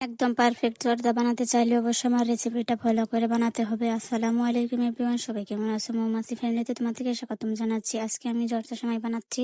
একদম পারফেক্ট জর্দা বানাতে চাইলে অবশ্যই আমার রেসিপিটা ফলো করে বানাতে হবে। আসসালামু আলাইকুম এভরিওয়ান, সবাই কেমন আছো? মৌমাছি ফ্যামিলিতে তোমাদেরকে স্বাগতম জানাচ্ছি। আজকে আমি জর্দা সেমাই বানাচ্ছি,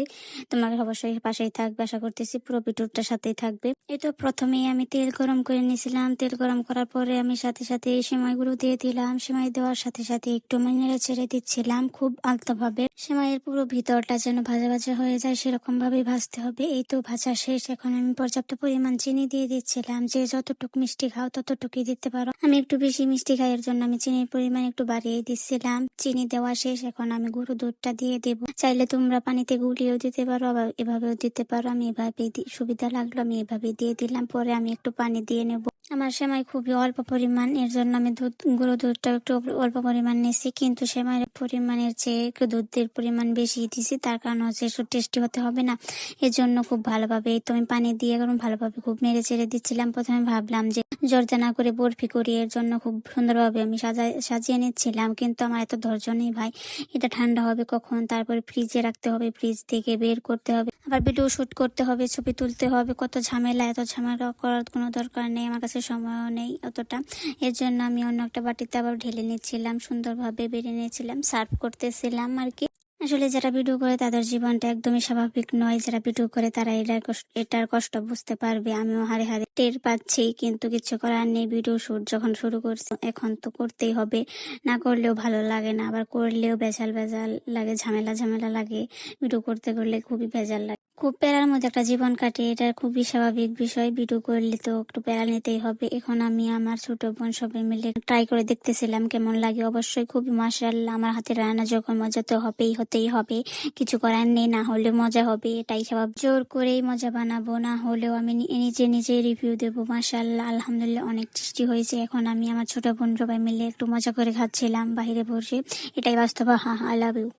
তোমাকে অবশ্যই পাশেই থাকবে, আশা করতেছি পুরো ভিডিওটার সাথেই থাকবে। এই তো প্রথমেই আমি তেল গরম করে নিয়েছিলাম। তেল গরম করার পরে আমি সাথে সাথে এই সেমাইগুলো দিয়ে দিলাম। সেমাই নেড়ে সাথে সাথে একটু নেড়ে ছেড়ে দিচ্ছিলাম খুব আলতোভাবে। সেমাইয়ের পুরো ভিতরটা যেন ভাজা ভাজা হয়ে যায় সেরকম ভাবেই ভাজতে হবে। এই তো ভাজা শেষ। এখন আমি পর্যাপ্ত পরিমাণ চিনি দিয়ে দিচ্ছিলাম। যে যতটুকু মিষ্টি খাও ততটুকুই দিতে পারো। আমি একটু বেশি মিষ্টি খাই, এর জন্য আমি চিনির পরিমাণ একটু বাড়িয়ে দিচ্ছিলাম। চিনি দেওয়া শেষ। এখন আমি গুঁড়ো দুধটা দিয়ে দেবো। চাইলে তোমরা পানিতে গুলিয়েও দিতে পারো, আবার এভাবেও দিতে পারো। আমি এভাবে সুবিধা লাগলো, আমি এভাবে দিয়ে দিলাম। পরে আমি একটু পানি দিয়ে নেব। আমার সেমাই খুবই অল্প পরিমাণ, এর জন্য আমি গুঁড়ো দুধটা একটু অল্প পরিমাণ নিয়েছি, কিন্তু সেমাইয়ের পরিমাণের চেয়ে একটু দুধের পরিমাণ বেশি দিয়েছি। তার কারণ হচ্ছে একটু টেস্টি হতে হবে না, এর জন্য খুব ভালোভাবে এই তো আমি পানি দিয়ে এখন ভালোভাবে খুব নেড়ে চেড়ে দিচ্ছিলাম। প্রথমে ভাবলাম যে জর্দা না করে বরফি করি, এর জন্য খুব সুন্দরভাবে আমি সাজিয়ে নিচ্ছিলাম, কিন্তু আমার এত ধৈর্য নেই ভাই। এটা ঠান্ডা হবে কখন, তারপরে ফ্রিজে রাখতে হবে, ফ্রিজ থেকে বের করতে হবে, আবার ভিডিও শুট করতে হবে, ছবি তুলতে হবে, কত ঝামেলা। এত ঝামেলা করার কোনো দরকার নেই, আমার কাছে সময়ও নেই অতটা। এর জন্য আমি অন্য একটা বাটিতে আবার ঢেলে নিচ্ছিলাম, সুন্দরভাবে বেড়ে নিয়েছিলাম, সার্ভ করতেছিলাম আর কি। আসলে যারা ভিডিও করে তাদের জীবনটা একদমই স্বাভাবিক নয়, যারা ভিডিও করে তারা এটার কষ্ট বুঝতে পারবে। আমিও হারে হারে টের পাচ্ছি, কিন্তু কিছু করার নেই। ভিডিও শুট যখন শুরু করছি এখন তো করতেই হবে, না করলেও ভালো লাগে না, আবার করলেও ভেজাল ভেজাল লাগে, ঝামেলা ঝামেলা লাগে। ভিডিও করতে করলে খুবই ভেজাল লাগে, খুব প্যারার মধ্যে একটা জীবন কাটে। এটা খুবই স্বাভাবিক বিষয়, ভিডিও করলে তো একটু প্যারা নিতেই হবে। এখন আমি আমার ছোট বোন সবাই মিলে ট্রাই করে দেখতেছিলাম কেমন লাগে। অবশ্যই খুবই মাশাআল্লাহ। আমার হাতের রান্না যখন মজা তো হতেই হবে, কিছু করার নেই, না হলেও মজা হবে, এটাই স্বাভাবিক। জোর করেই মজা বানাবো, না হলেও আমি নিজে নিজে রিভিউ দেবো। মাশাআল্লাহ, আলহামদুলিল্লাহ, অনেক টেস্টি হয়েছে। এখন আমি আমার ছোট বোন সবাই মিলে একটু মজা করে খাচ্ছিলাম বাইরে বসে। এটাই বাস্তব। হা, আই লাভ ইউ।